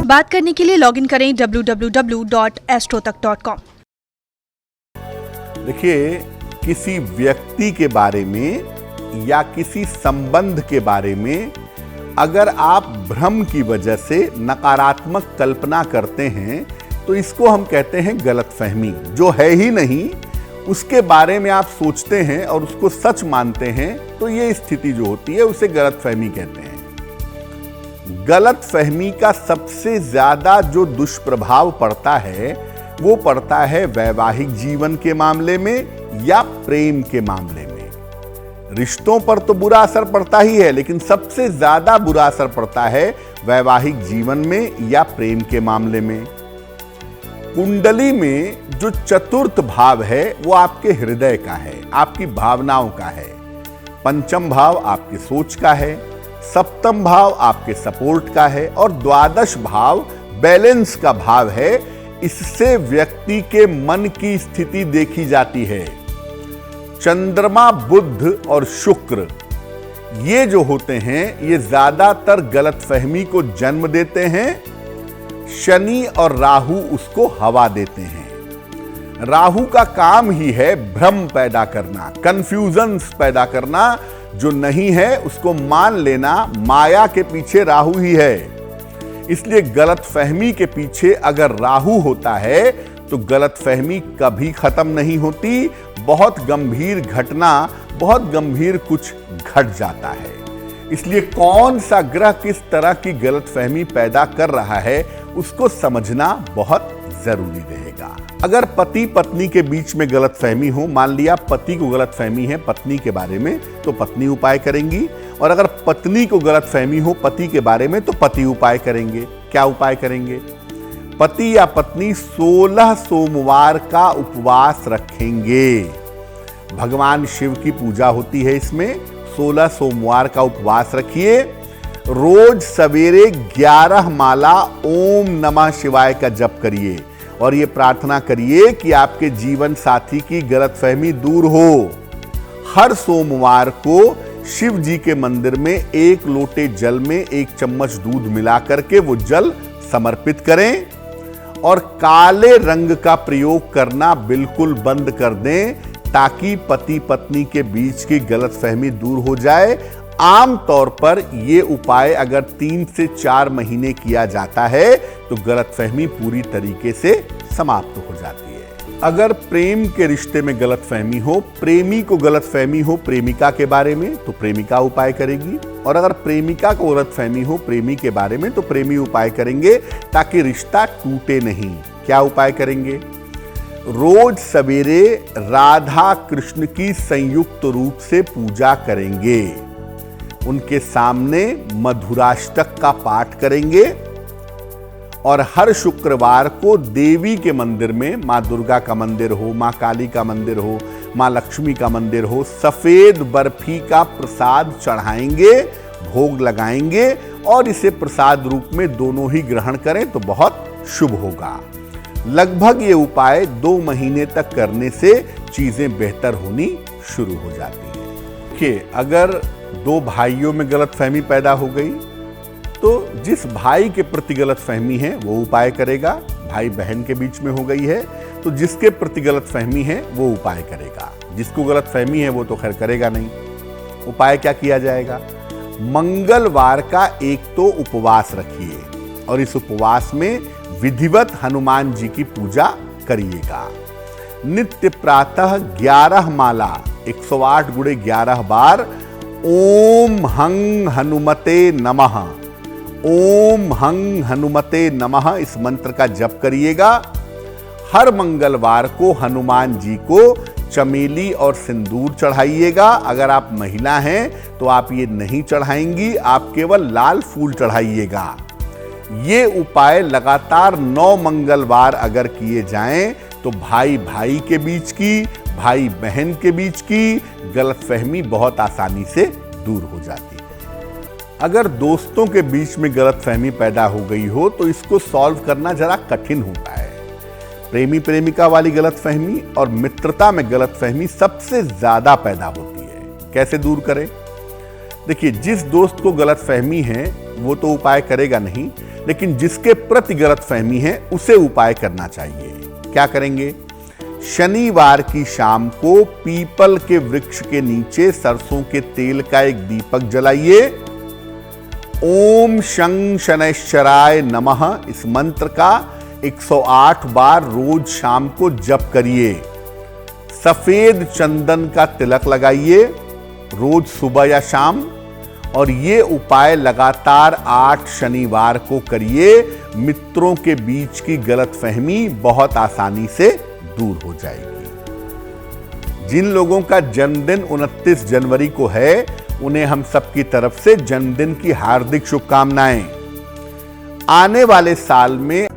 बात करने के लिए लॉगिन करें www.astrotak.com। देखिए, किसी व्यक्ति के बारे में या किसी संबंध के बारे में अगर आप भ्रम की वजह से नकारात्मक कल्पना करते हैं तो इसको हम कहते हैं गलतफहमी। जो है ही नहीं उसके बारे में आप सोचते हैं और उसको सच मानते हैं, तो ये स्थिति जो होती है उसे गलतफहमी कहते हैं। गलतफहमी का सबसे ज्यादा जो दुष्प्रभाव पड़ता है वो पड़ता है वैवाहिक जीवन के मामले में या प्रेम के मामले में। रिश्तों पर तो बुरा असर पड़ता ही है, लेकिन सबसे ज्यादा बुरा असर पड़ता है वैवाहिक जीवन में या प्रेम के मामले में। कुंडली में जो चतुर्थ भाव है वो आपके हृदय का है, आपकी भावनाओं का है। पंचम भाव आपकी सोच का है, सप्तम भाव आपके सपोर्ट का है और द्वादश भाव बैलेंस का भाव है। इससे व्यक्ति के मन की स्थिति देखी जाती है। चंद्रमा, बुध और शुक्र ये जो होते हैं ये ज्यादातर गलतफहमी को जन्म देते हैं। शनि और राहु उसको हवा देते हैं। राहु का काम ही है भ्रम पैदा करना, कंफ्यूजन्स पैदा करना। जो नहीं है उसको मान लेना, माया के पीछे राहु ही है। इसलिए गलतफहमी के पीछे अगर राहु होता है तो गलतफहमी कभी खत्म नहीं होती। बहुत गंभीर घटना, बहुत गंभीर कुछ घट जाता है। इसलिए कौन सा ग्रह किस तरह की गलतफहमी पैदा कर रहा है उसको समझना बहुत जरूरी रहेगा। अगर पति पत्नी के बीच में गलतफहमी हो, मान लिया पति को गलतफहमी है पत्नी के बारे में, तो पत्नी उपाय करेंगी। और अगर पत्नी को गलतफहमी हो पति के बारे में तो पति उपाय करेंगे। क्या उपाय करेंगे? पति या पत्नी 16 सोमवार का उपवास रखेंगे। भगवान शिव की पूजा होती है इसमें। 16 सोमवार का उपवास रखिए। रोज सवेरे 11 माला ओम नमः शिवाय का जप करिए और ये प्रार्थना करिए कि आपके जीवन साथी की गलतफहमी दूर हो। हर सोमवार को शिव जी के मंदिर में 1 लोटे जल में 1 चम्मच दूध मिला करके वो जल समर्पित करें और काले रंग का प्रयोग करना बिल्कुल बंद कर दें ताकि पति पत्नी के बीच की गलतफहमी दूर हो जाए। आम तौर पर यह उपाय अगर 3 से 4 महीने किया जाता है तो गलतफहमी पूरी तरीके से समाप्त हो जाती है। अगर प्रेम के रिश्ते में गलतफहमी हो, प्रेमी को गलतफहमी हो प्रेमिका के बारे में, तो प्रेमिका उपाय करेगी। और अगर प्रेमिका को गलतफहमी हो प्रेमी के बारे में तो प्रेमी उपाय करेंगे ताकि रिश्ता टूटे नहीं। क्या उपाय करेंगे? रोज सवेरे राधा कृष्ण की संयुक्त रूप से पूजा करेंगे। उनके सामने मधुराष्टक का पाठ करेंगे और हर शुक्रवार को देवी के मंदिर में, मां दुर्गा का मंदिर हो, मां काली का मंदिर हो, मां लक्ष्मी का मंदिर हो, सफेद बर्फी का प्रसाद चढ़ाएंगे, भोग लगाएंगे और इसे प्रसाद रूप में दोनों ही ग्रहण करें तो बहुत शुभ होगा। लगभग ये उपाय 2 महीने तक करने से चीजें बेहतर होनी शुरू हो जाती है। देखिए, अगर 2 भाइयों में गलतफहमी पैदा हो गई तो जिस भाई के प्रति गलतफहमी है वो उपाय करेगा। भाई बहन के बीच में हो गई है तो जिसके प्रति गलतफहमी है वो उपाय करेगा। जिसको गलतफहमी है वो तो खैर करेगा नहीं। उपाय क्या किया जाएगा? मंगलवार का एक तो उपवास रखिए और इस उपवास में विधिवत हनुमान जी की पूजा करिएगा। नित्य प्रातः 11 माला 108 × 11 बार ओम हं हनुमते नमः, ओम हं हनुमते नमः इस मंत्र का जप करिएगा। हर मंगलवार को हनुमान जी को चमेली और सिंदूर चढ़ाइएगा। अगर आप महिला हैं तो आप ये नहीं चढ़ाएंगी, आप केवल लाल फूल चढ़ाइएगा। ये उपाय लगातार 9 मंगलवार अगर किए जाएं तो भाई भाई के बीच की, भाई बहन के बीच की गलतफहमी बहुत आसानी से दूर हो जाती है। अगर दोस्तों के बीच में गलतफहमी पैदा हो गई हो तो इसको सॉल्व करना जरा कठिन होता है। प्रेमी प्रेमिका वाली गलतफहमी और मित्रता में गलतफहमी सबसे ज्यादा पैदा होती है। कैसे दूर करें? देखिए, जिस दोस्त को गलतफहमी है वो तो उपाय करेगा नहीं, लेकिन जिसके प्रति गलतफहमी है उसे उपाय करना चाहिए। क्या करेंगे? शनिवार की शाम को पीपल के वृक्ष के नीचे सरसों के तेल का एक दीपक जलाइए। ओम शं शनैश्चराय नमः इस मंत्र का 108 बार रोज शाम को जप करिए। सफेद चंदन का तिलक लगाइए रोज सुबह या शाम, और ये उपाय लगातार 8 शनिवार को करिए। मित्रों के बीच की गलतफहमी बहुत आसानी से दूर हो जाएगी। जिन लोगों का जन्मदिन 29 जनवरी को है, उन्हें हम सबकी तरफ से जन्मदिन की हार्दिक शुभकामनाएं। आने वाले साल में